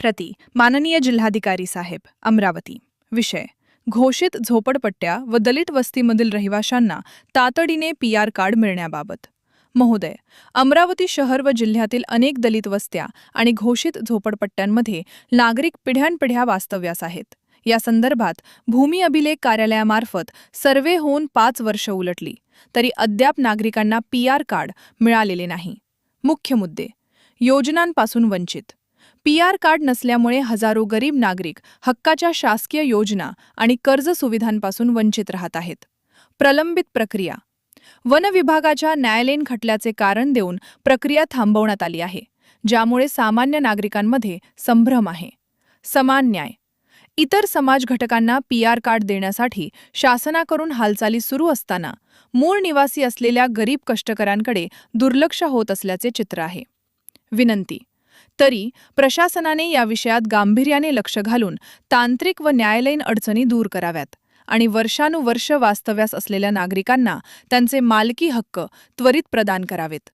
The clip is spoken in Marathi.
प्रति माननीय जिल्हाधिकारी साहेब, अमरावती. विषय: घोषित झोपडपट्ट्या व दलित वस्तीमधील रहिवाशांना तातडीने पीआर कार्ड मिळण्याबाबत. महोदय, अमरावती शहर व जिल्ह्यातील अनेक दलित वस्त्या आणि घोषित झोपडपट्ट्यांमध्ये नागरिक पिढ्यानपिढ्या वास्तव्यास आहेत. या संदर्भात भूमी अभिलेख कार्यालयामार्फत सर्वे होऊन 5 वर्ष उलटली, तरी अद्याप नागरिकांना पीआर कार्ड मिळालेले नाही. मुख्य मुद्दे: योजनांपासून वंचित. पीआर कार्ड नसल्यामुळे हजारो गरीब नागरिक हक्काच्या शासकीय योजना आणि कर्ज सुविधांपासून वंचित राहत आहेत. प्रलंबित प्रक्रिया. वन विभागाच्या न्यायालयीन खटल्याचे कारण देऊन प्रक्रिया थांबवण्यात आली आहे, ज्यामुळे सामान्य नागरिकांमध्ये संभ्रम आहे. समान न्याय. इतर समाज घटकांना पीआर कार्ड देण्यासाठी शासनाकडून हालचाली सुरू असताना मूळ निवासी असलेल्या गरीब कष्टकऱ्यांकडे दुर्लक्ष होत असल्याचे चित्र आहे. विनंती: तरी प्रशासनाने या विषयात गांभीर्याने लक्ष घालून तांत्रिक व न्यायालयीन अडचणी दूर कराव्यात आणि वर्षानुवर्ष वास्तव्यास असलेल्या नागरिकांना त्यांचे मालकी हक्क त्वरित प्रदान करावेत.